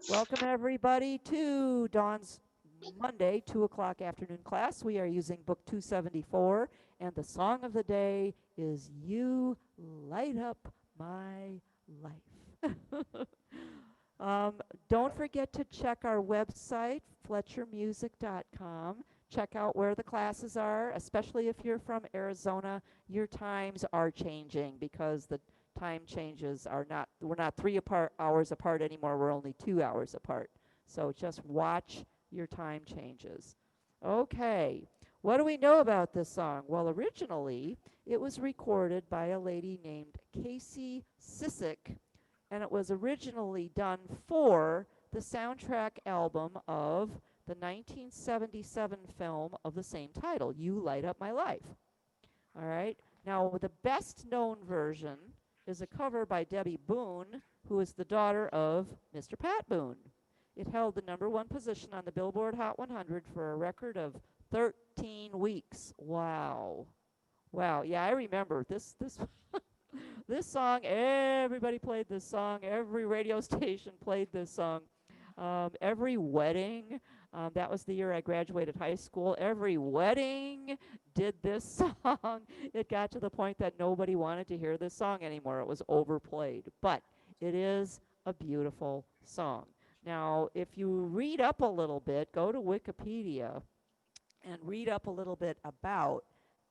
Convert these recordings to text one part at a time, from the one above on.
Welcome, everybody, to Dawn's Monday 2 o'clock afternoon class. We are using book 274, and the song of the day is You Light Up My Life. um, don't forget to check our website, FletcherMusic.com. Check out where the classes are, especially if you're from Arizona. Your times are changing because the time changes are not, we're not hours apart anymore, we're only 2 hours apart. So just watch your time changes. Okay, what do we know about this song? Well, originally it was recorded by a lady named Casey Sissick, and it was originally done for the soundtrack album of the 1977 film of the same title, You Light Up My Life. All right. Now, the best known version is a cover by Debbie Boone, who is the daughter of Mr. Pat Boone. It held the #1 position on the Billboard Hot 100 for a record of 13 weeks. Wow. Wow. Yeah, I remember this this song. Everybody played this song. Every radio station played this song. Every wedding, that was the year I graduated high school. Every wedding did this song. It got to the point that nobody wanted to hear this song anymore. It was overplayed. But it is a beautiful song. Now, if you read up a little bit, go to Wikipedia and read up a little bit about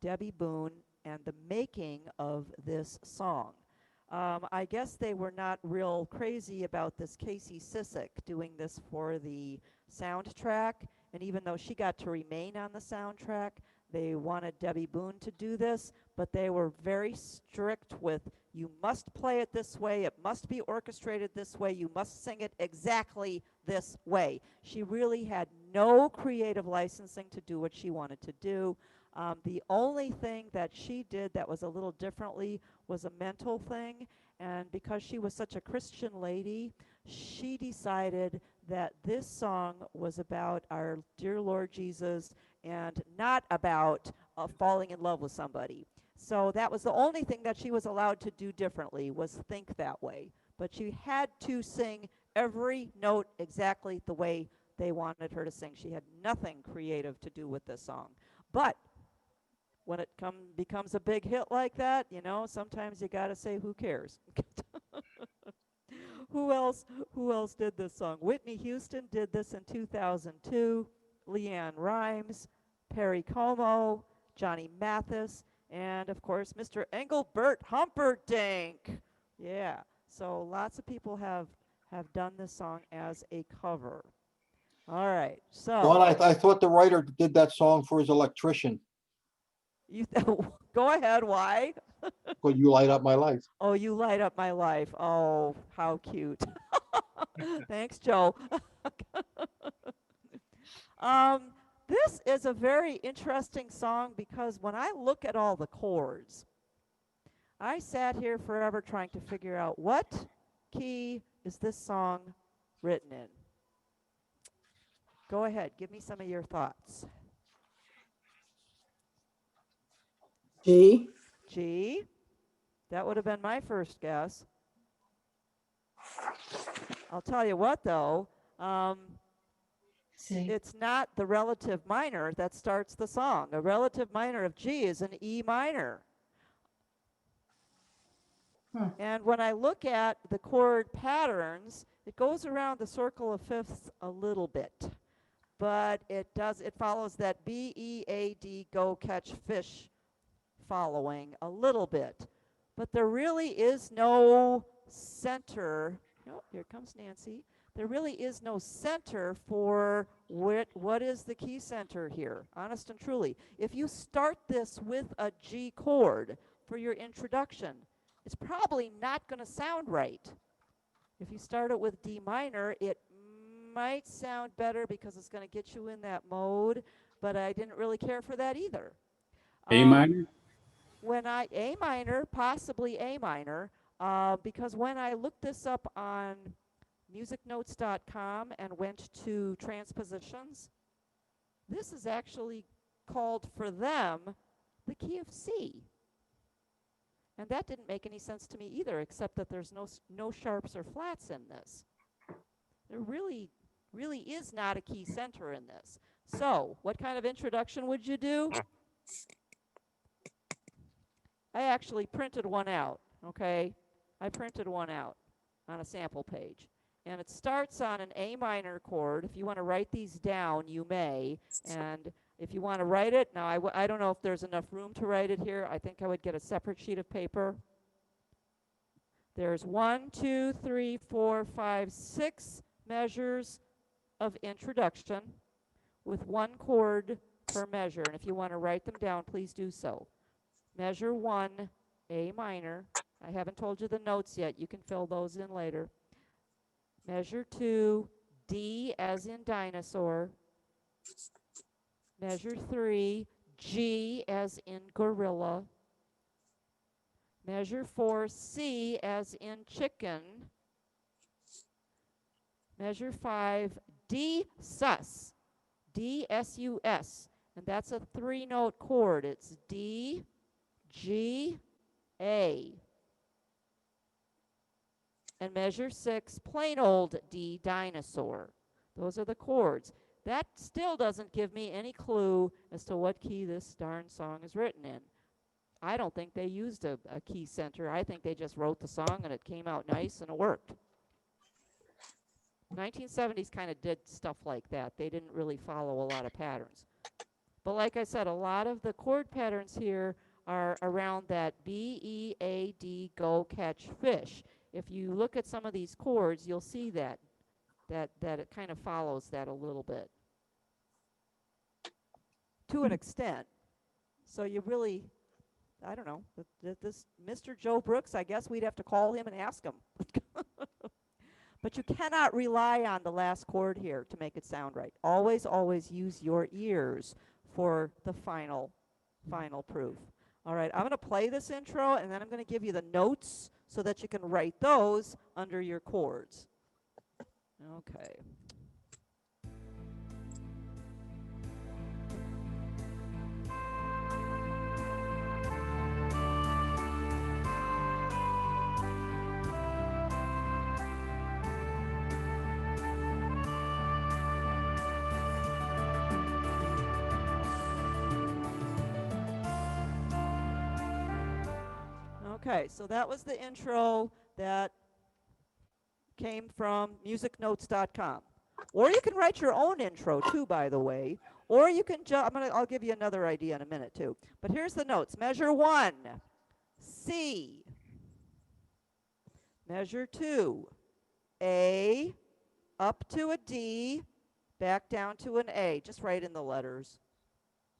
Debbie Boone and the making of this song. I guess they were not real crazy about this Casey Sissick doing this for the soundtrack. And even though she got to remain on the soundtrack, they wanted Debbie Boone to do this, but they were very strict with you must play it this way, it must be orchestrated this way, you must sing it exactly this way. She really had no creative licensing to do what she wanted to do. The only thing that she did that was a little differently was a mental thing. And because she was such a Christian lady, she decided that this song was about our dear Lord Jesus and not about falling in love with somebody. So that was the only thing that she was allowed to do differently, was think that way. But she had to sing every note exactly the way they wanted her to sing. She had nothing creative to do with this song. But when it becomes a big hit like that, sometimes you got to say who cares. who else who else did this song? Whitney Houston did this in 2002, Leanne Rimes, Perry Como, Johnny Mathis, and of course Mr. Engelbert Humperdinck. Yeah. So lots of people have done this song as a cover. All right. Dawn, So, I thought the writer did that song for his electrician. you go ahead. Why? Because you light up my life. Oh, you light up my life. Oh, how cute. Thanks, Joe. um, this is a very interesting song because when I look at all the chords, I sat here forever trying to figure out what key is this song written in. Go ahead, give me some of your thoughts. G. G. That would have been my first guess. I'll tell you what, though. C. It's not the relative minor that starts the song. A relative minor of G is an E minor. Hmm. And when I look at the chord patterns, it goes around the circle of fifths a little bit. But it follows that B, E, A, D, go catch fish following a little bit. But there really is no center. Oh, here comes Nancy. There really is no center for what is the key center here, honest and truly. If you start this with a G chord for your introduction, it's probably not going to sound right. If you start it with D minor, it might sound better because it's going to get you in that mode, but I didn't really care for that either. A Um, minor? when A minor, possibly A minor, because when I looked this up on musicnotes.com and went to transpositions, this is actually called for them the key of C. And that didn't make any sense to me either, except that there's no sharps or flats in this. There really is not a key center in this. So what kind of introduction would you do? I actually printed one out, okay? I printed one out on a sample page. And it starts on an A minor chord. If you want to write these down, you may. And if you want to write it, now I don't know if there's enough room to write it here. I think I would get a separate sheet of paper. There's 1, 2, 3, 4, 5, 6 measures of introduction with one chord per measure. And if you want to write them down, please do so. Measure 1, A minor. I haven't told you the notes yet. You can fill those in later. Measure 2, D as in dinosaur. Measure 3, G as in gorilla. Measure 4, C as in chicken. Measure 5, D sus. D S-U-S. And that's a 3-note chord. It's D, G, A. And measure 6, plain old D dinosaur. Those are the chords. That still doesn't give me any clue as to what key this darn song is written in. I don't think they used a key center. I think they just wrote the song and it came out nice and it worked. 1970s kind of did stuff like that. They didn't really follow a lot of patterns. But like I said, a lot of the chord patterns here are around that B-E-A-D, go catch fish. If you look at some of these chords, you'll see that it kind of follows that a little bit. To an extent. So you really, I don't know, this Mr. Joe Brooks, I guess we'd have to call him and ask him. But you cannot rely on the last chord here to make it sound right. Always, always use your ears for the final proof. All right, I'm going to play this intro, and then I'm going to give you the notes so that you can write those under your chords. Okay. Okay, so that was the intro that came from musicnotes.com. Or you can write your own intro too, by the way. Or you can I'll give you another idea in a minute too. But here's the notes. Measure 1, C. Measure 2, A, up to a D, back down to an A. Just write in the letters.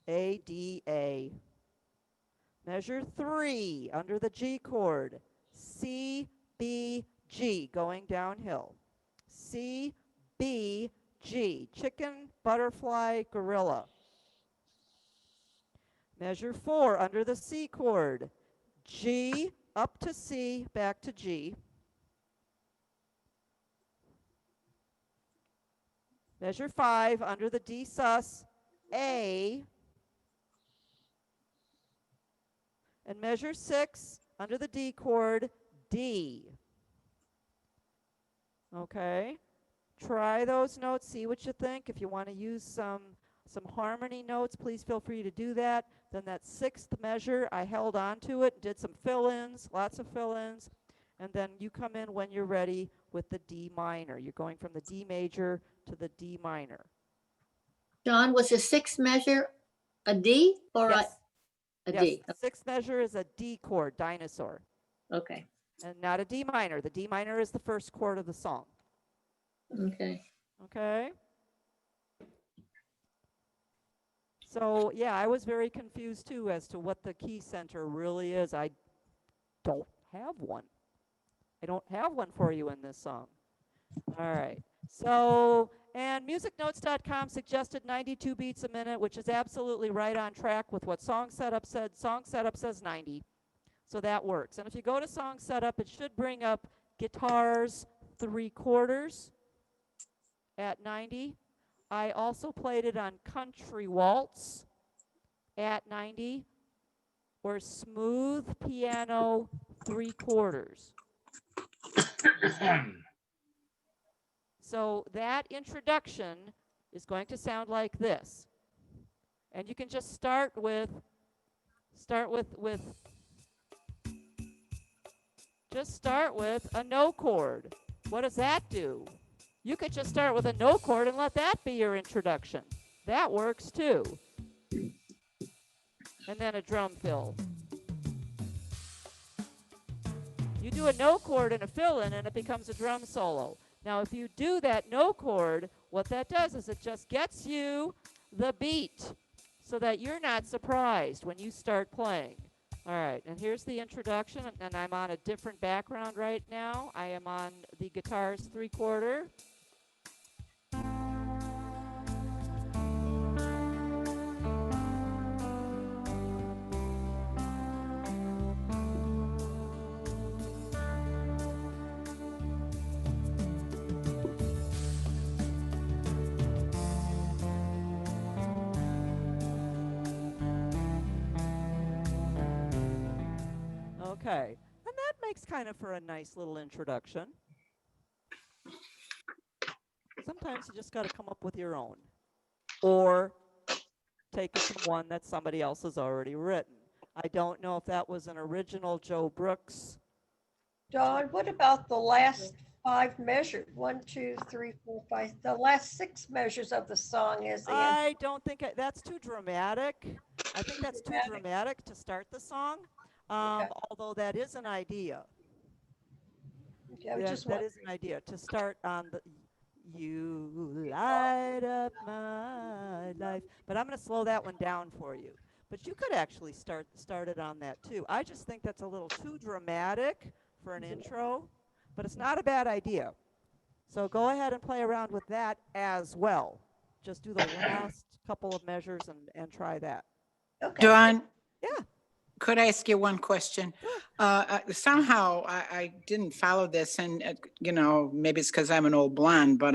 A, D, A. Measure 3, under the G chord, C, B, G, going downhill. C, B, G, chicken, butterfly, gorilla. Measure 4, under the C chord, G, up to C, back to G. Measure 5, under the D sus, A. And measure 6, under the D chord, D. Okay? Try those notes, see what you think. If you want to use some harmony notes, please feel free to do that. Then that 6th measure, I held on to it, did some fill-ins, lots of fill-ins. And then you come in when you're ready with the D minor. You're going from the D major to the D minor. John, was the 6th measure a D or Yes. a Yes, D? the 6th measure is a D chord, dinosaur. Okay. And not a D minor. The D minor is the first chord of the song. Okay. Okay? So, yeah, I was very confused too as to what the key center really is. I don't have one. I don't have one for you in this song. All right. So, and musicnotes.com suggested 92 beats a minute, which is absolutely right on track with what Song Setup said. Song Setup says 90. So that works. And if you go to Song Setup, it should bring up guitars 3/4 at 90. I also played it on Country Waltz at 90 or Smooth Piano 3/4. So that introduction is going to sound like this. And you can just start with a no chord. What does that do? You could just start with a no chord and let that be your introduction. That works too. And then a drum fill. You do a no chord and a fill in and it becomes a drum solo. Now if you do that no chord, what that does is it just gets you the beat so that you're not surprised when you start playing. All right, and here's the introduction, and I'm on a different background right now. I am on the guitar's 3/4. Okay, and that makes kind of for a nice little introduction. Sometimes you just got to come up with your own, or take it from one that somebody else has already written. I don't know if that was an original Joe Brooks. Dawn, what about the last 5 measures? 1, 2, 3, 4, 5. The last 6 measures of the song is the end. I don't think that's too dramatic. I think that's too dramatic to start the song, Okay. although that is an idea. Okay, I was That, just that is an idea to start on the "You Light Up My Life," but I'm going to slow that one down for you. But you could actually start it on that too. I just think that's a little too dramatic for an intro, but it's not a bad idea. So go ahead and play around with that as well. Just do the last couple of measures and try that. Okay. Dawn, Yeah. could I ask you one question? Somehow I didn't follow this, and maybe it's because I'm an old blonde, but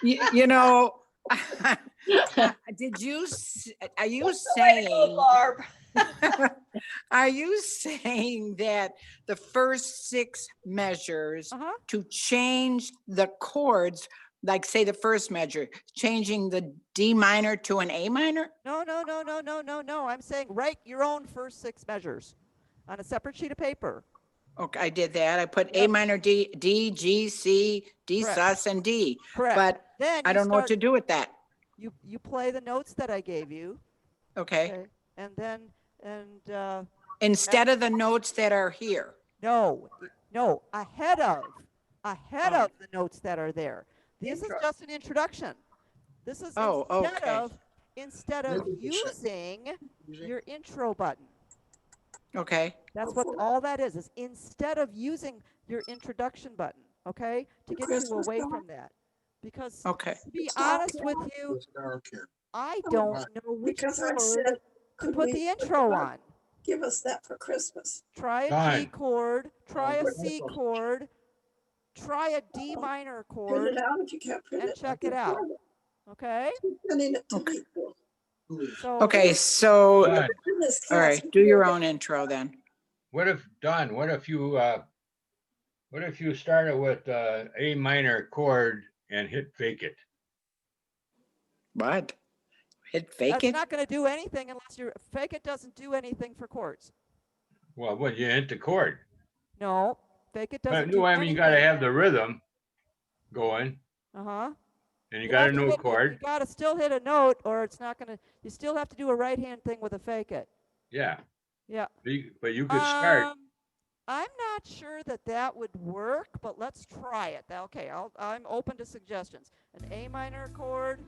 you know, are you saying? Barb. Are you saying that the first 6 measures to change the chords, like say the first measure, changing the D minor to an A minor? No. I'm saying write your own first 6 measures on a separate sheet of paper. Okay, I did that. I put A minor, D, G, C, D Correct. sus, and D. Correct. But Then I don't know what to do with that. You play the notes that I gave you. Okay. And then Instead of the notes that are here. No, ahead of the notes that are there. This is just an introduction. This is instead of using your intro button. Okay. That's what all that is instead of using your introduction button, okay? To get you away from that. Because to be honest with you, I don't know which chord to put the intro on. Give us that for Christmas. Try a G chord, try a C chord, try a D minor chord, Print it out if you can't print and it. check it out. Okay? Sending it to people. So Done. all right, do your own intro then. What if, Dawn, what if you started with A minor chord and hit fake it? What? Hit fake That's it? not going to do anything unless your fake it doesn't do anything for chords. Well, when you hit the chord. No, fake it doesn't do No, I mean, you got to anything. have the rhythm going. And you got to know chord. You got to still hit a note or it's not going to, you still have to do a right hand thing with a fake it. Yeah. Yeah. But you could start. I'm not sure that would work, but let's try it. Okay, I'm open to suggestions. An A minor chord,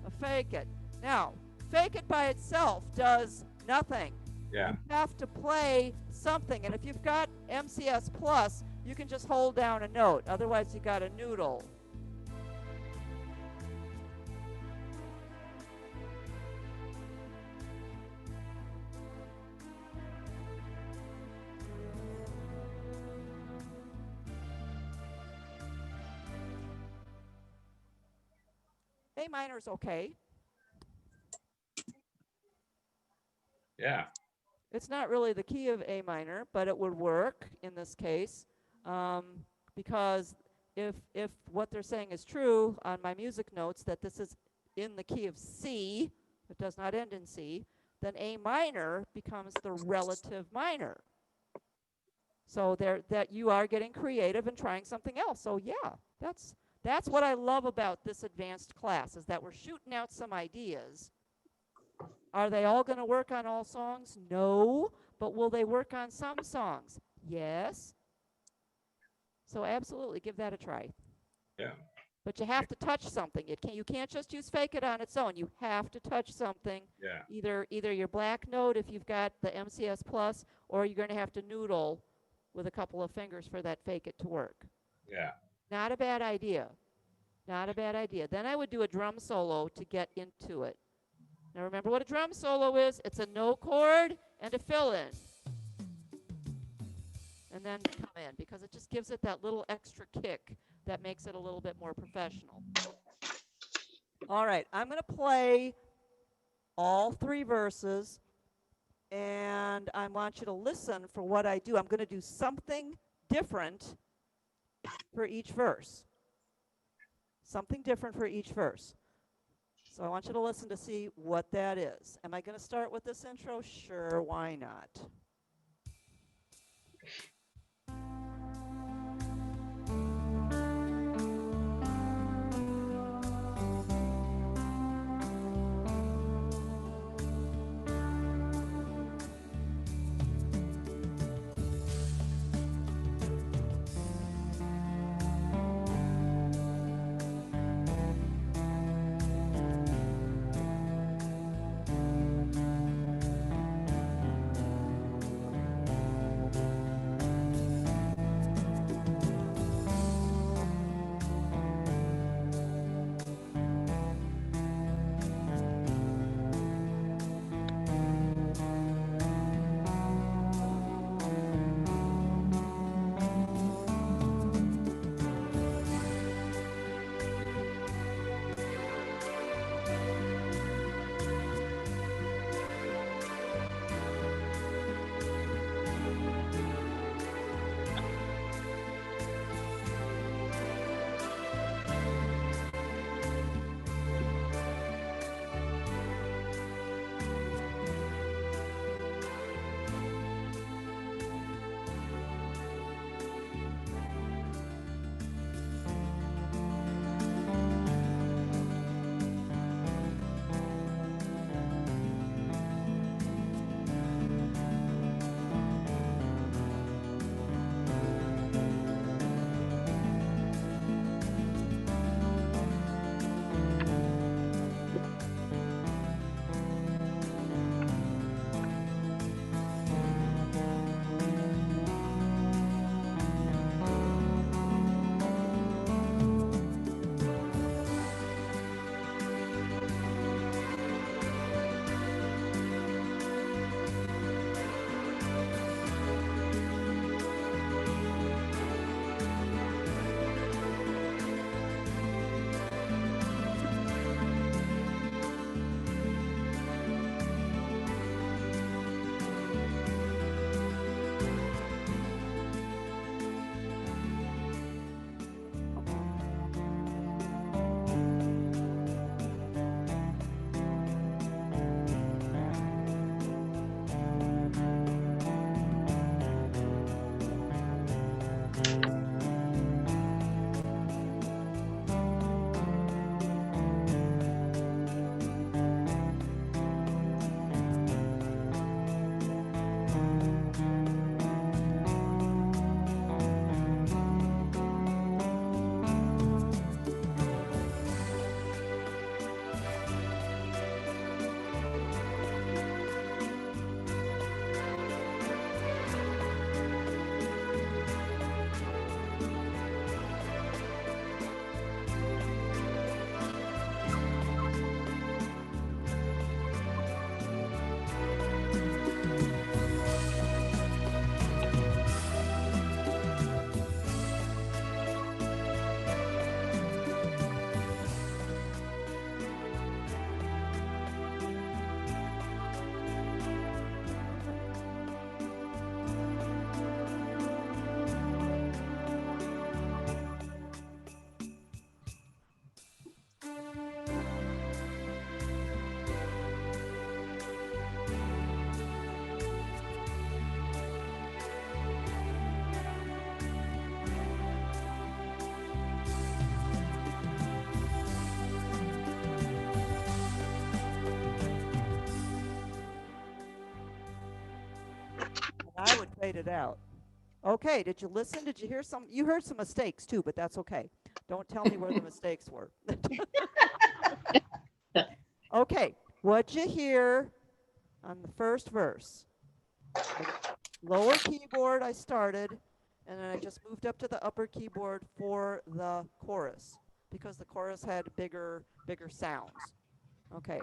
a fake it. Now, fake it by itself does nothing. Yeah. You have to play something, and if you've got MCS Plus, you can just hold down a note. Otherwise, you got a noodle. A minor is okay. Yeah. It's not really the key of A minor, but it would work in this case because if what they're saying is true on my music notes, that this is in the key of C, it does not end in C, then A minor becomes the relative minor. So that you are getting creative and trying something else. So yeah, that's what I love about this advanced class, is that we're shooting out some ideas. Are they all going to work on all songs? No. But will they work on some songs? Yes. So absolutely give that a try. Yeah. But you have to touch something. You can't just use fake it on its own. You have to touch something. Yeah. Either your black note if you've got the MCS plus, or you're going to have to noodle with a couple of fingers for that fake it to work. Yeah. Not a bad idea. Not a bad idea. Then I would do a drum solo to get into it. Now remember what a drum solo is. It's a no chord and a fill in. And then come in, because it just gives it that little extra kick that makes it a little bit more professional. All right, I'm going to play all 3 verses, and I want you to listen for what I do. I'm going to do something different for each verse. Something different for each verse. So I want you to listen to see what that is. Am I going to start with this intro? Sure, why not? fade it out. Okay, did you listen? Did you hear some? You heard some mistakes too, but that's okay. Don't tell me where the mistakes were. Okay, what'd you hear on the first verse? Lower keyboard I started, and then I just moved up to the upper keyboard for the chorus because the chorus had bigger sounds. Okay.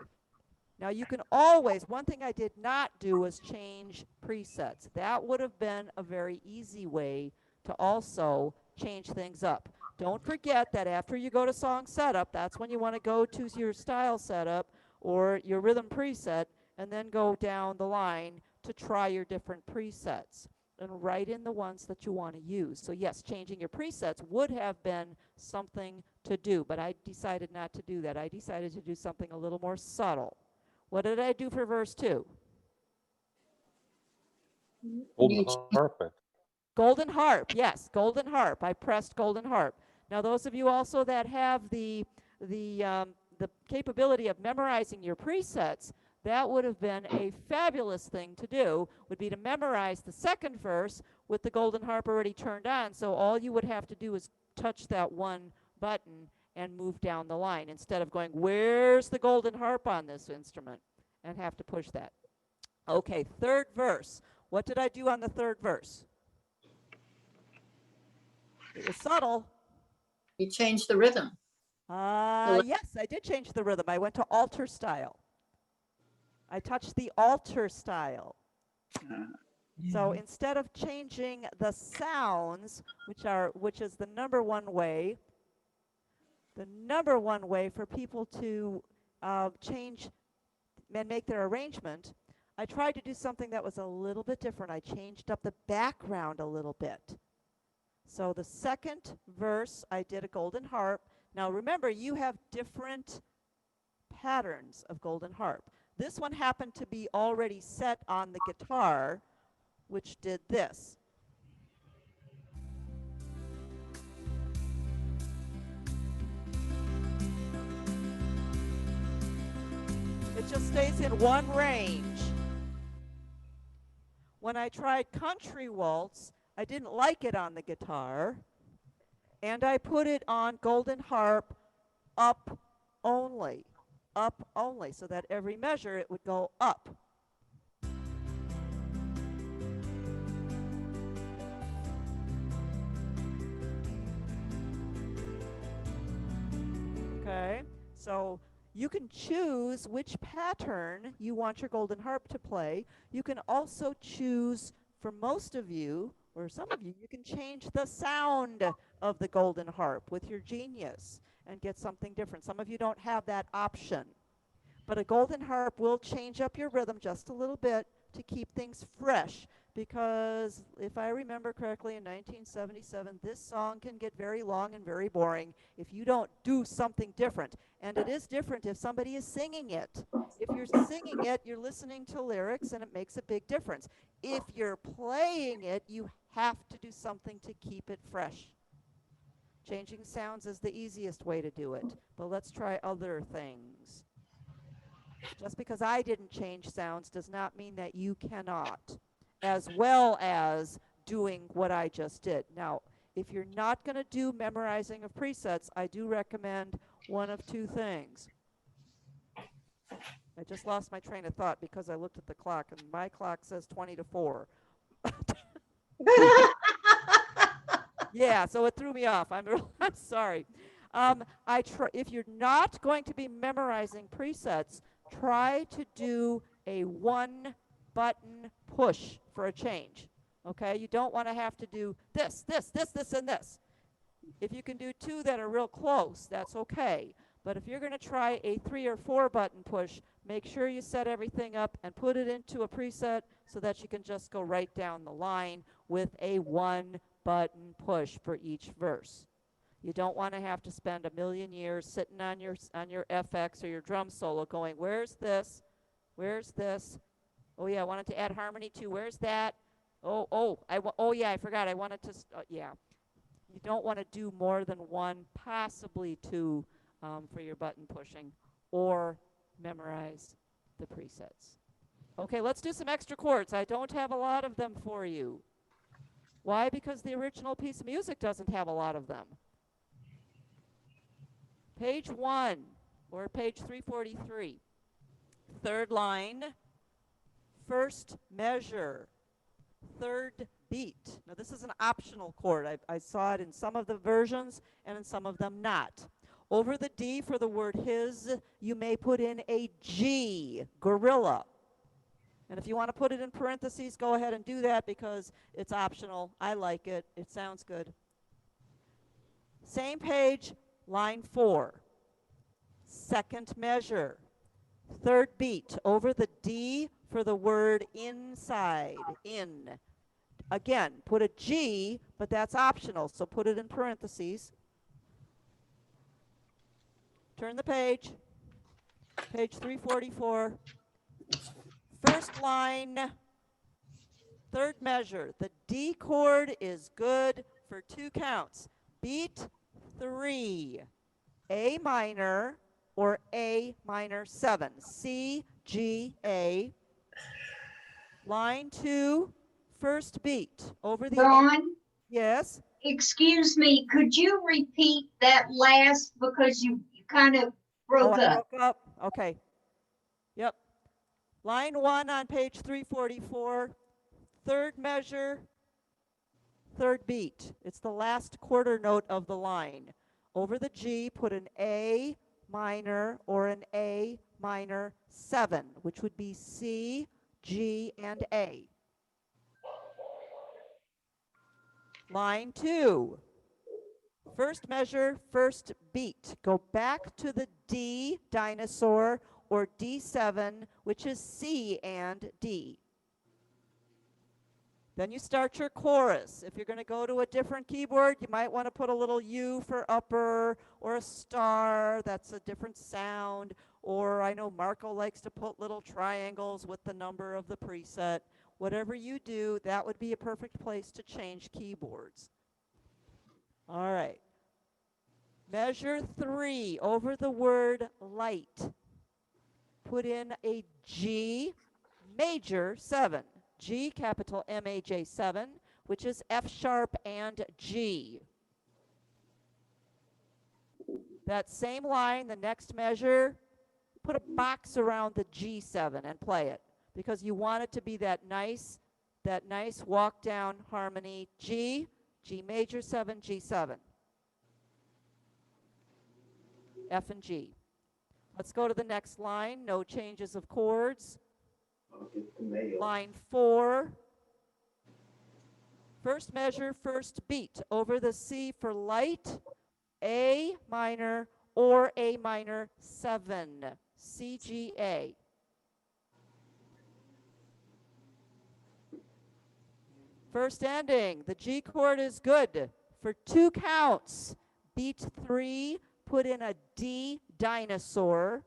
Now you can always, one thing I did not do was change presets. That would have been a very easy way to also change things up. Don't forget that after you go to song setup, that's when you want to go to your style setup or your rhythm preset, and then go down the line to try your different presets and write in the ones that you want to use. So yes, changing your presets would have been something to do, but I decided not to do that. I decided to do something a little more subtle. What did I do for verse 2? Golden harp. Golden harp, yes, golden harp. I pressed golden harp. Now, those of you also that have the capability of memorizing your presets, that would have been a fabulous thing to do, would be to memorize the second verse with the golden harp already turned on. So all you would have to do is touch that one button and move down the line instead of going, where's the golden harp on this instrument? And have to push that. Okay, third verse. What did I do on the third verse? It was subtle. You changed the rhythm. Yes, I did change the rhythm. I went to alter style. I touched the alter style. So instead of changing the sounds, which is the number one way for people to change and make their arrangement, I tried to do something that was a little bit different. I changed up the background a little bit. So the second verse, I did a golden harp. Now remember, you have different patterns of golden harp. This one happened to be already set on the guitar, which did this. It just stays in one range. When I tried country waltz, I didn't like it on the guitar, and I put it on golden harp up only, so that every measure it would go up. Okay, so you can choose which pattern you want your golden harp to play. You can also choose, for most of you, or some of you, you can change the sound of the golden harp with your Genius and get something different. Some of you don't have that option. But a golden harp will change up your rhythm just a little bit to keep things fresh, because if I remember correctly, in 1977, this song can get very long and very boring if you don't do something different. And it is different if somebody is singing it. If you're singing it, you're listening to lyrics, and it makes a big difference. If you're playing it, you have to do something to keep it fresh. Changing sounds is the easiest way to do it, but let's try other things. Just because I didn't change sounds does not mean that you cannot, as well as doing what I just did. Now, if you're not going to do memorizing of presets, I do recommend one of two things. I just lost my train of thought because I looked at the clock, and my clock says 20 to 4. Yeah, so it threw me off. I'm sorry. If you're not going to be memorizing presets, try to do a one-button push for a change. Okay, you don't want to have to do this, and this. If you can do two that are real close, that's okay. But if you're going to try a 3 or 4 button push, make sure you set everything up and put it into a preset so that you can just go right down the line with a one-button push for each verse. You don't want to have to spend a million years sitting on your FX or your drum solo going, where's this? Where's this? Oh yeah, I wanted to add harmony too. Where's that? Oh yeah, I forgot. I wanted to. Yeah, you don't want to do more than one, possibly two, for your button pushing, or memorize the presets. Okay, let's do some extra chords. I don't have a lot of them for you. Why? Because the original piece of music doesn't have a lot of them. Page 1 or page 343. Third line, first measure, third beat. Now this is an optional chord. I saw it in some of the versions and in some of them not. Over the D for the word his, you may put in a G, gorilla. And if you want to put it in parentheses, go ahead and do that because it's optional. I like it. It sounds good. Same page, line 4. Second measure, third beat. Over the D for the word inside, in. Again, put a G, but that's optional, so put it in parentheses. Turn the page. Page 344. First line, third measure. The D chord is good for 2 counts. Beat 3, A minor or A minor 7. C, G, A. Line 2, first beat. Over the Dawn, yes. excuse me, could you repeat that last because you kind of broke I up? broke up. Okay. Yep. Line 1 on page 344. Third measure, third beat. It's the last quarter note of the line. Over the G, put an A minor or an A minor 7, which would be C, G, and A. Line 2. First measure, first beat. Go back to the D dinosaur or D7, which is C and D. Then you start your chorus. If you're going to go to a different keyboard, you might want to put a little U for upper or a star. That's a different sound. Or I know Marco likes to put little triangles with the number of the preset. Whatever you do, that would be a perfect place to change keyboards. All right. Measure 3 over the word light. Put in a G major 7. G capital M-A-J 7, which is F sharp and G. That same line, the next measure, put a box around the G7 and play it because you want it to be that nice walk down harmony. G, G major 7, G7. F and G. Let's go to the next line. No changes of chords. Line 4. First measure, first beat. Over the C for light, A minor or A minor 7. C, G, A. First ending. The G chord is good for 2 counts. Beat 3. Put in a D dinosaur.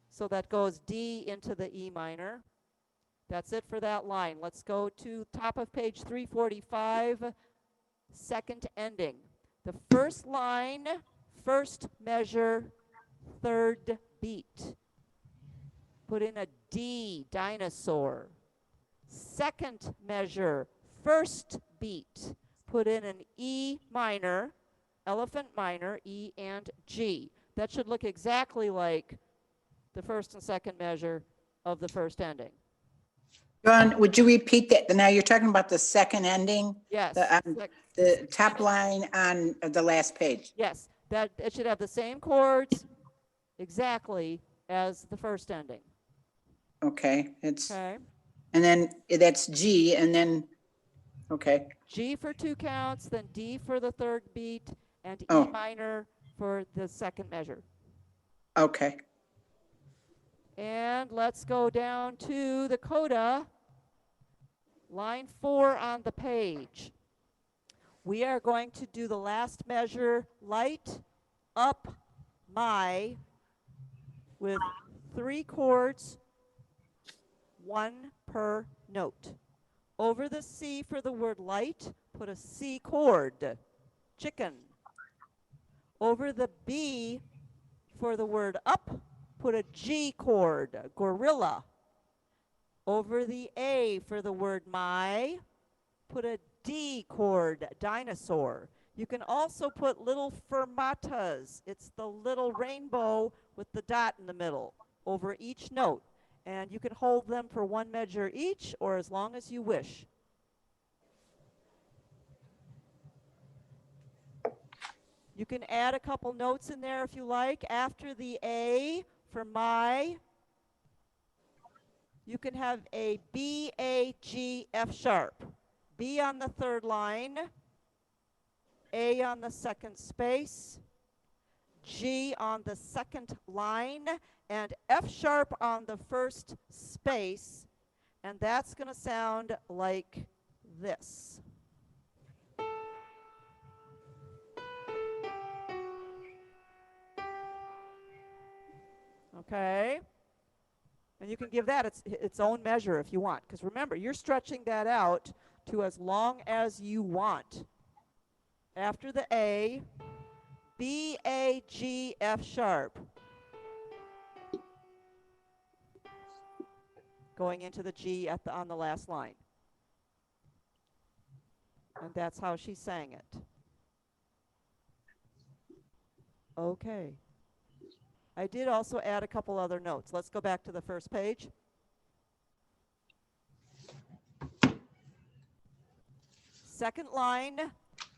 So that goes D into the E minor. That's it for that line. Let's go to top of page 345, second ending. The first line, first measure, third beat. Put in a D dinosaur. Second measure, first beat. Put in an E minor, elephant minor, E and G. That should look exactly like the first and second measure of the first ending. Dawn, would you repeat that? Now you're talking about the second ending? Yes. The top line on the last page. Yes, that it should have the same chords exactly as the first ending. Okay, it's Okay. and then that's G and then okay. G for 2 counts, then D for the third beat, and Oh. E minor for the second measure. Okay. And let's go down to the coda, line 4 on the page. We are going to do the last measure, light, up, my, with 3 chords, 1 per note. Over the C for the word light, put a C chord, chicken. Over the B for the word up, put a G chord, gorilla. Over the A for the word my, put a D chord, dinosaur. You can also put little fermatas. It's the little rainbow with the dot in the middle over each note. And you can hold them for one measure each or as long as you wish. You can add a couple notes in there if you like. After the A for my, you can have a B, A, G, F sharp. B on the third line, A on the second space, G on the second line, and F sharp on the first space. And that's going to sound like this. Okay? And you can give that its own measure if you want. Because remember, you're stretching that out to as long as you want. After the A, B, A, G, F sharp. Going into the G on the last line. And that's how she sang it. Okay. I did also add a couple other notes. Let's go back to the first page. Second line,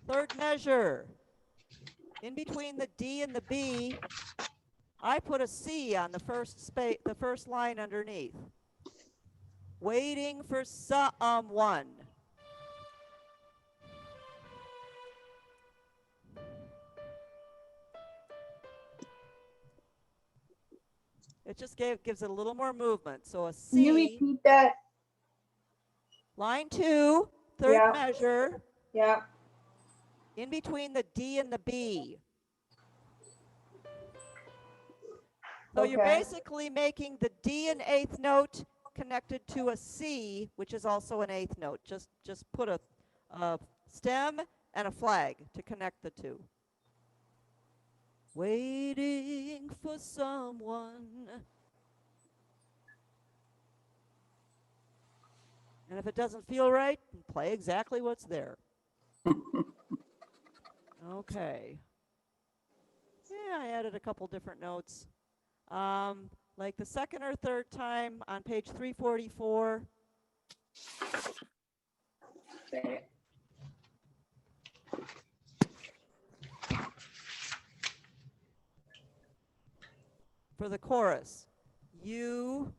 third measure. In between the D and the B, I put a C on the first line underneath. Waiting for someone. It just gives it a little more movement. So a C. Can you repeat that? Line 2, third Yeah. measure. Yeah. In between the D and the B. So you're basically making the D an eighth note connected to a C, which is also an eighth note. Just put a stem and a flag to connect the two. Waiting for someone. And if it doesn't feel right, play exactly what's there. Okay. Yeah, I added a couple different notes. Like the second or third time on page 344. For the chorus, you.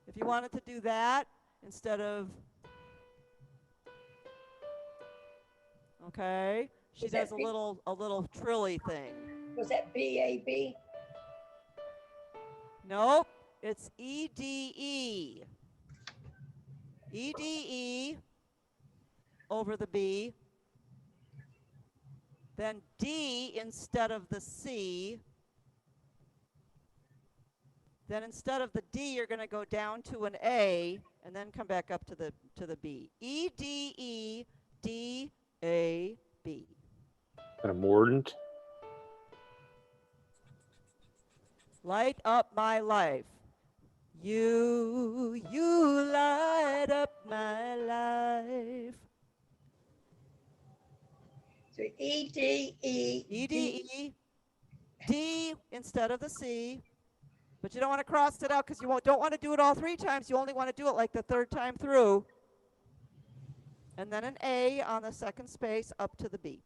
If you wanted to do that instead of, okay, she does a little trilly thing. Was that B-A-B? Nope, it's E-D-E. E-D-E over the B. Then D instead of the C. Then instead of the D, you're going to go down to an A and then come back up to the B. E-D-E, D-A-B. And a mordant. Light up my life. You light up my life. So E-D-E. E-D-E, D instead of the C. But you don't want to cross it out because you don't want to do it all 3 times. You only want to do it like the 3rd time through. And then an A on the second space up to the B.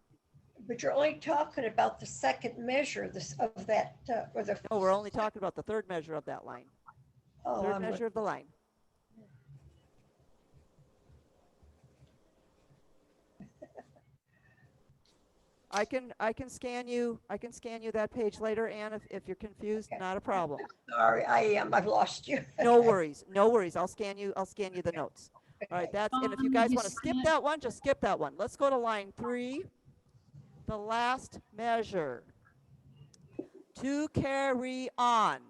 But you're only talking about the second measure of that, or the. No, we're only talking about the 3rd measure of that line. Oh, 3rd measure of the line. I can scan you that page later, Ann, if you're confused, not a problem. Sorry, I am. I've lost you. No worries. I'll scan you the notes. All right, and if you guys want to skip that one, just skip that one. Let's go to line 3, the last measure. To carry on.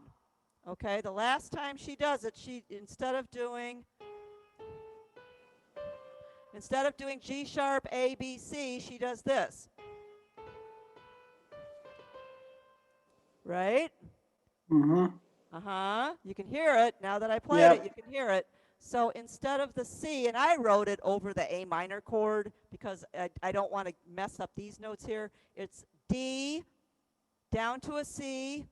Okay, the last time she does it, instead of doing G sharp, A, B, C, she does this. Right? You can hear it. Now that I played Yep. it, you can hear it. So instead of the C, and I wrote it over the A minor chord because I don't want to mess up these notes here. It's D, down to a C,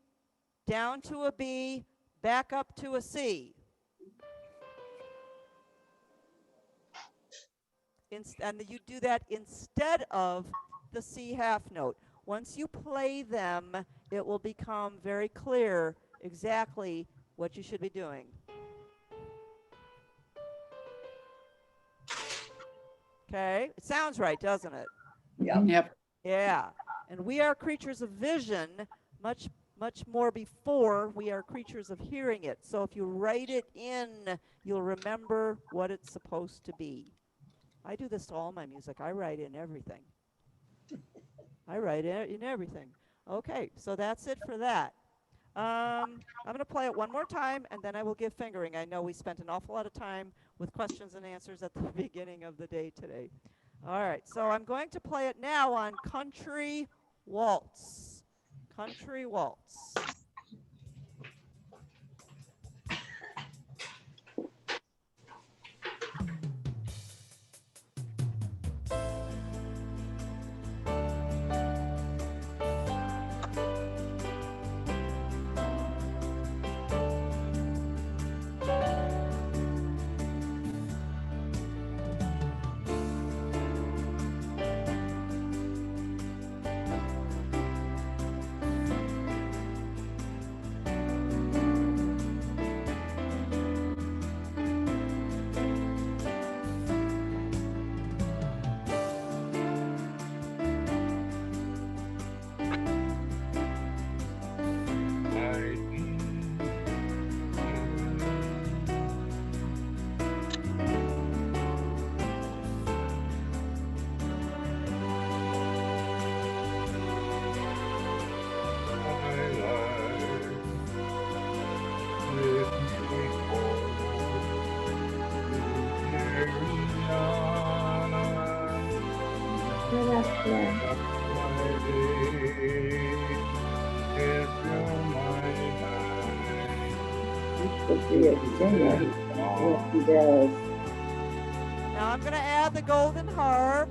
down to a B, back up to a C. And you do that instead of the C half note. Once you play them, it will become very clear exactly what you should be doing. Okay, it sounds right, doesn't it? Yep. Yeah, and we are creatures of vision much more before we are creatures of hearing it. So if you write it in, you'll remember what it's supposed to be. I do this to all my music. I write in everything. I write in everything. Okay, so that's it for that. I'm going to play it one more time, and then I will give fingering. I know we spent an awful lot of time with questions and answers at the beginning of the day today. All right, so I'm going to play it now on Country Waltz. Country Waltz. Now I'm going to add the golden harp.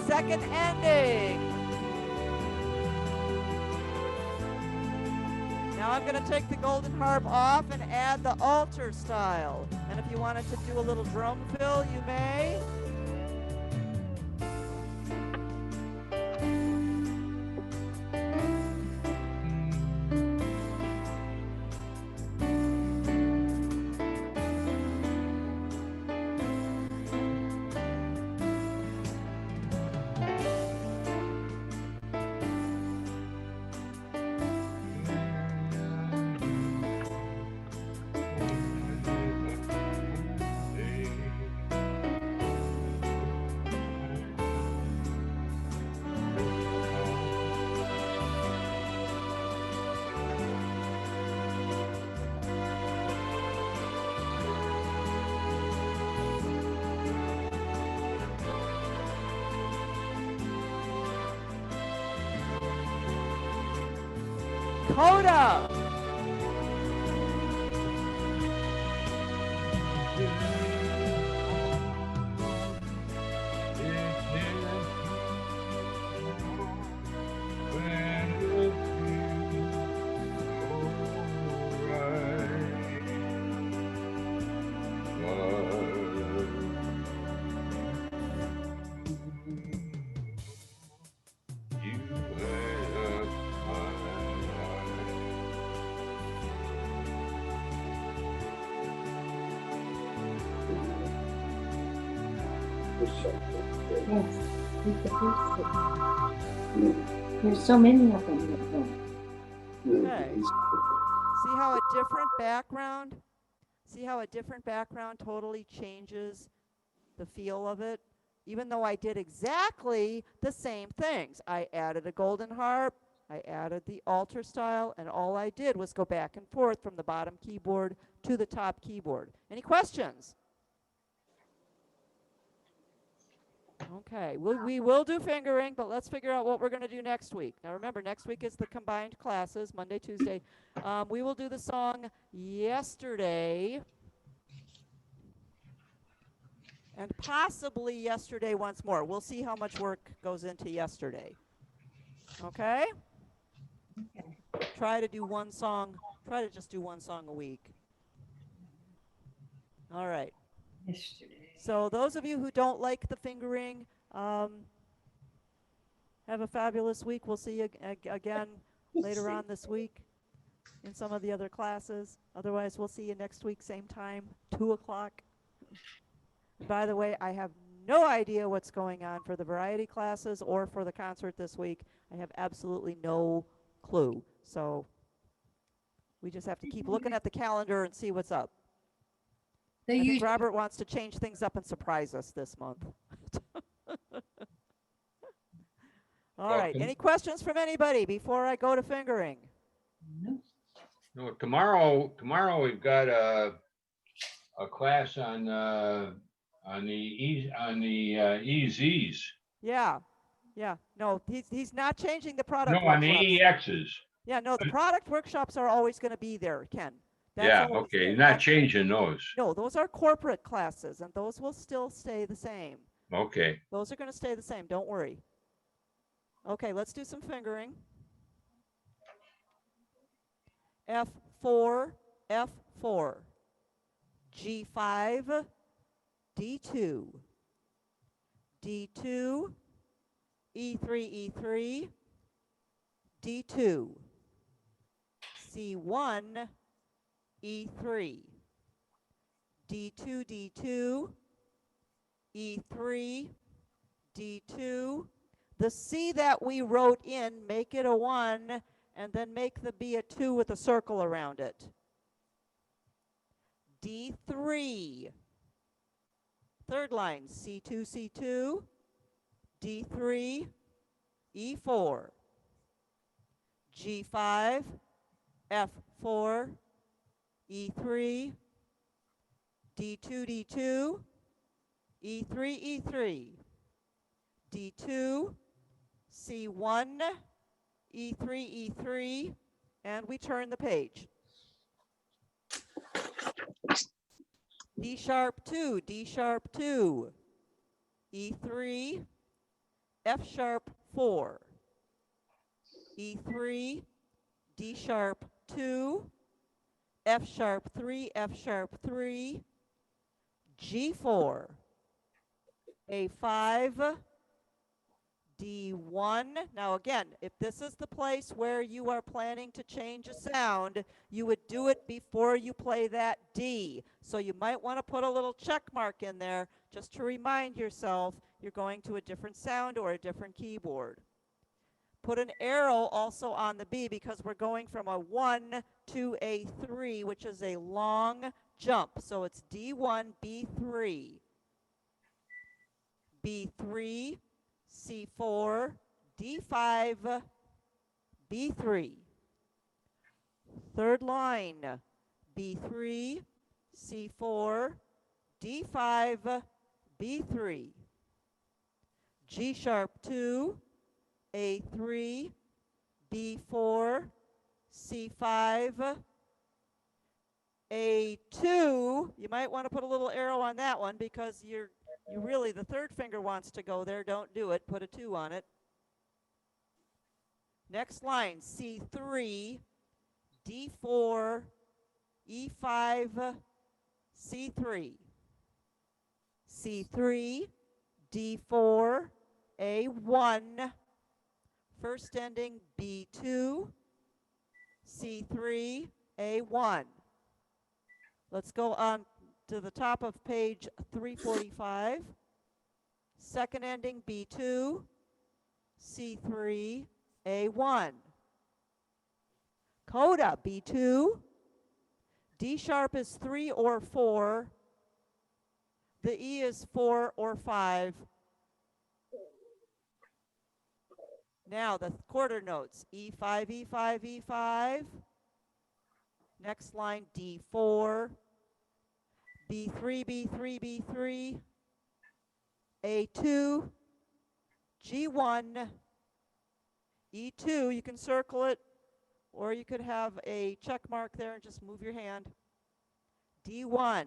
Second ending. Now I'm going to take the golden harp off and add the altar style. And if you wanted to do a little drum fill, you may. Coda. Yes, he's the first six. There's so many of them. Okay. See how a different background, totally changes the feel of it? Even though I did exactly the same things. I added a golden harp, I added the altar style, and all I did was go back and forth from the bottom keyboard to the top keyboard. Any questions? Okay, we will do fingering, but let's figure out what we're going to do next week. Now remember, next week is the combined classes, Monday, Tuesday. We will do the song yesterday, and possibly yesterday once more. We'll see how much work goes into yesterday. Okay? Try to do one song. Try to just do one song a week. All right. Yesterday. So those of you who don't like the fingering, have a fabulous week. We'll see you again later on this week in some of the other classes. Otherwise, we'll see you next week, same time, 2 o'clock. By the way, I have no idea what's going on for the variety classes or for the concert this week. I have absolutely no clue. So we just have to keep looking at the calendar and see what's up. I think Robert wants to change things up and surprise us this month. All right. Any questions from anybody before I go to fingering? No, tomorrow we've got a class on the EZs. Yeah. No, he's not changing the product No, on the workshops. EXs. Yeah, no, the product workshops are always going to be there, Ken. That's Yeah, always okay, there. you're not changing those. No, those are corporate classes, and those will still stay the same. Okay. Those are going to stay the same. Don't worry. Okay, let's do some fingering. F4, F4. G5, D2. D2, E3, E3. D2. C1, E3. D2, D2. E3, D2. The C that we wrote in, make it a 1, and then make the B a 2 with a circle around it. D3. Third line, C2, C2. D3, E4. G5, F4, E3, D2, D2, E3, E3, D2, C1, E3, E3, and we turn the page. D sharp 2, D sharp 2, E3, F sharp 4, E3, D sharp 2, F sharp 3, F sharp 3, G4, A5, D1. Now again, if this is the place where you are planning to change a sound, you would do it before you play that D. So you might want to put a little check mark in there just to remind yourself you're going to a different sound or a different keyboard. Put an arrow also on the B because we're going from a 1 to a 3, which is a long jump. So it's D1, B3. B3, C4, D5, B3. Third line, B3, C4, D5, B3. G sharp 2, A3, B4, C5, A2. You might want to put a little arrow on that one because you really, the third finger wants to go there. Don't do it. Put a 2 on it. Next line, C3, D4, E5, C3. C3, D4, A1, first ending B2, C3, A1. Let's go on to the top of page 345. second ending B2, C3, A1. Coda B2, D sharp is 3 or 4, the E is 4 or 5. Now the quarter notes, E5, E5, E5. Next line, D4, B3, B3, B3, A2, G1, E2, you can circle it, or you could have a check mark there and just move your hand. D1.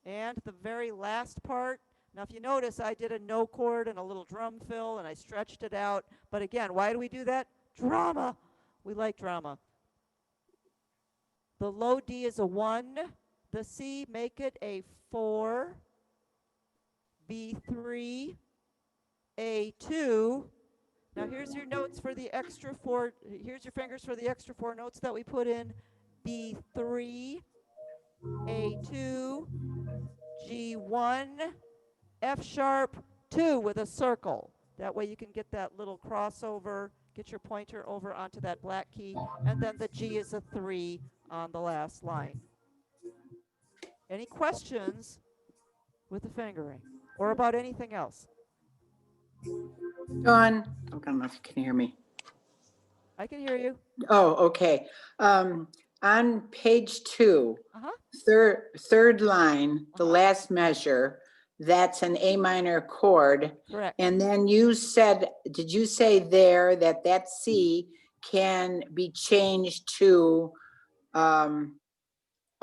And the very last part, now if you notice, I did a no chord and a little drum fill, and I stretched it out. But again, why do we do that? Drama. We like drama. The low D is a 1. The C, make it a 4. B3, A2. Now here's your notes for the extra 4. Here's your fingers for the extra 4 notes that we put in. B3, A2, G1, F sharp, 2 with a circle. That way you can get that little crossover, get your pointer over onto that black key, and then the G is a 3 on the last line. Any questions with the fingering or about anything else? Dawn, I don't know if you can hear me. I can hear you. Oh, okay. On page 2, Uh-huh. third line, the last measure, that's an A minor chord. Correct. And then you said, did you say there that that C can be changed to a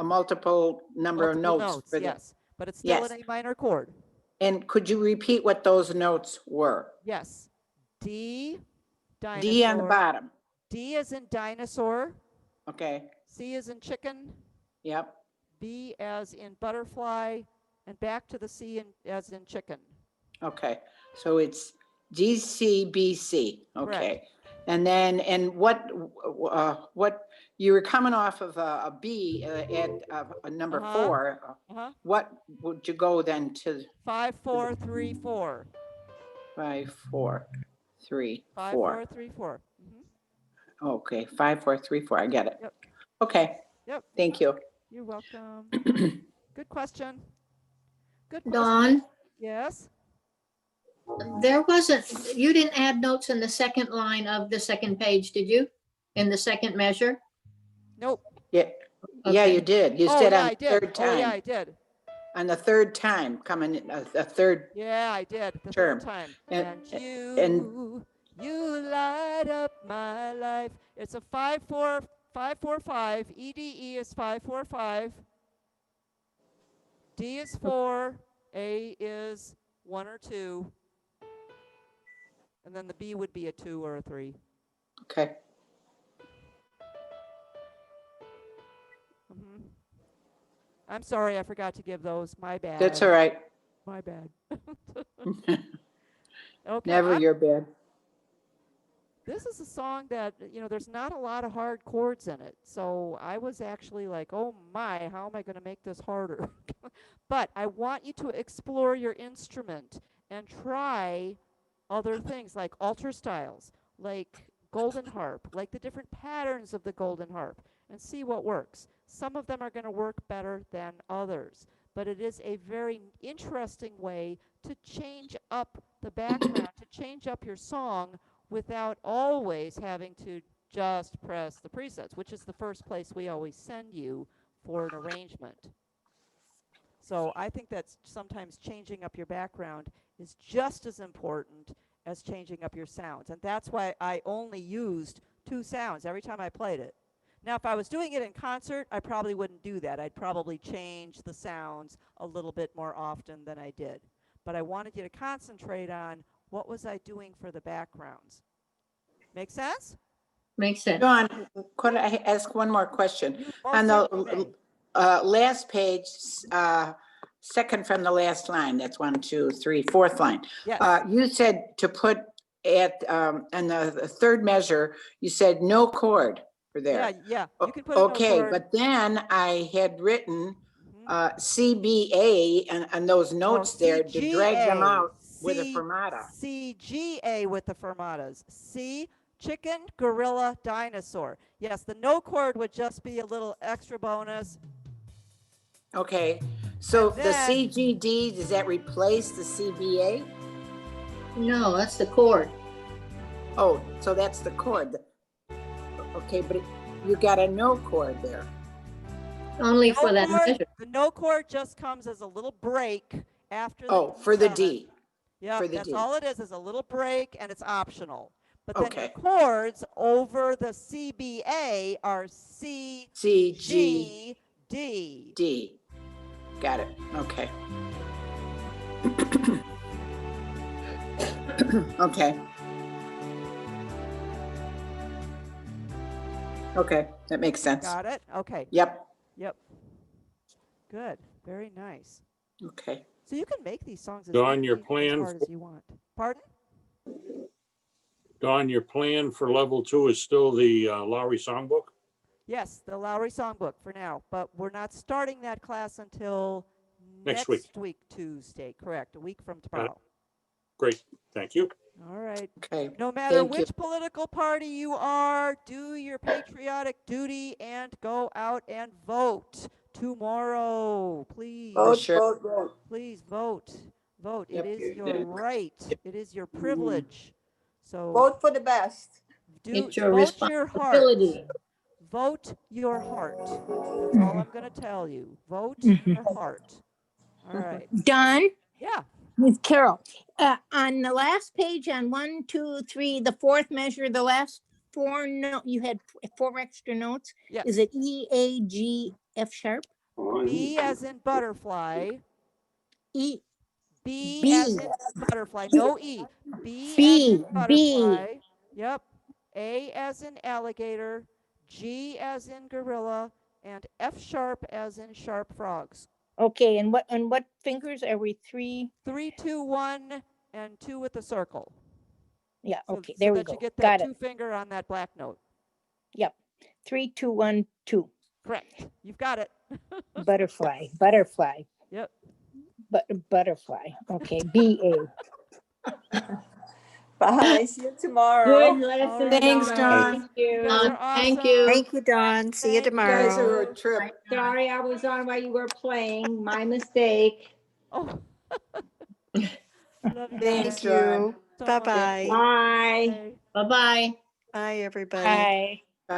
multiple number of Multiple notes? For yes. But it's still Yes. an A minor chord. And could you repeat what those notes were? Yes. D, dinosaur. D on the bottom. D is in dinosaur. Okay. C is in chicken. Yep. B as in butterfly. And back to the C as in chicken. Okay. So it's D, C, B, C. Okay. Correct. And then, and what you were coming off of a B at a number 4. What would you go then to? 5, 4, 3, 4. 5, 4, 3, 5, 4. 4, 3, 4. Mm-hmm. Okay, 5, 4, 3, 4. I get it. Yep. Okay. Yep. Thank you. You're welcome. Good question. Good question. Dawn, Yes. there wasn't, you didn't add notes in the second line of the second page, did you? In the second measure? Nope. Yeah. Yeah, Okay. you did. You Oh, said yeah, on I the did. third Oh, yeah, time. I did. On the third time, coming in, a third. Yeah, I did. The term. third time. And- You light up my life. It's a 5, 4, 5, 4, 5. EDE is 5, 4, 5. D is 4. A is 1 or 2. And then the B would be a 2 or a 3. Okay. Mm-hmm. I'm sorry, I forgot to give those. My bad. That's all right. My bad. Okay. Never your bad. This is a song that, there's not a lot of hard chords in it. So I was actually like, oh my, how am I going to make this harder? But I want you to explore your instrument and try other things like alter styles, like golden harp, like the different patterns of the golden harp, and see what works. Some of them are going to work better than others, but it is a very interesting way to change up the background, to change up your song without always having to just press the presets, which is the first place we always send you for an arrangement. So I think that sometimes changing up your background is just as important as changing up your sounds. And that's why I only used 2 sounds every time I played it. Now, if I was doing it in concert, I probably wouldn't do that. I'd probably change the sounds a little bit more often than I did. But I wanted you to concentrate on what was I doing for the backgrounds. Make sense? Makes sense. Dawn, could I ask one more question? On the last page, second from the last line, that's 1, 2, 3, fourth line. Yes. You said to put at, on the third measure, you said no chord for there. Yeah, you can put a no Okay, chord. but then I had written CBA and those notes there to drag them CGA. out with a fermata. CGA with the fermatas. C, chicken, gorilla, dinosaur. Yes, the no chord would just be a little extra bonus. Okay, so And the then- CGD, does that replace the CBA? No, that's the chord. Oh, so that's the chord. Okay, but you got a no chord there. Only No for that chord- measure. The no chord just comes as a little break after the Oh, for the 7. D. Yeah, for the that's D. all it is a little break, and it's optional. But then your Okay. chords over the CBA are C, C, G, G, D. D. Got it. Okay. Okay. Okay, that makes sense. Got it? Okay. Yep. Yep. Good. Very nice. Okay. So you can make these songs as Dawn, your easy, as plan hard as you want. Pardon? Dawn, your plan for level 2 is still the Lowry Songbook? Yes, the Lowry Songbook for now, but we're not starting that class until Next week. Tuesday. Correct. A week from Got it. tomorrow. Great, thank you. All right. Okay. No matter Thank you. which political party you are, do your patriotic duty and go out and vote tomorrow. Please, Vote, sure. vote, vote. please vote. Vote. Yep. It is your right. It is your privilege. So Vote for the best. It's your vote your heart. responsibility. Vote your heart. That's all I'm going to tell you. Vote your heart. All right. Dawn, Yeah. with Carol, on the last page on 1, 2, 3, the fourth measure, the last 4 note, you had 4 extra notes. Yes. Is it E, A, G, F sharp? B as in butterfly. E, B, B. as in butterfly. No E. B, as B, in butterfly. Yep. A as in alligator. G as in gorilla. And F sharp as in sharp frogs. Okay, and what fingers are we? 3? 3, 2, 1, and 2 with the circle. Yeah, So, okay, so there we that go. you get that Got it. 2 finger on that black note. Yep. 3, 2, 1, 2. Correct. You've got it. Butterfly. Yep. Butterfly. Okay, B-A. Bye, see you tomorrow. Good lesson. All right, Thanks, guys. Dawn. Thank you. You guys are Thank awesome. you. Thank you, Dawn. See you Thank You guys tomorrow. are a trip. Sorry I was on while you were playing. My mistake. Oh. Love you Thanks, guys Thank you. so much. Bye-bye. Bye. Bye. Bye-bye. Bye, everybody. Bye.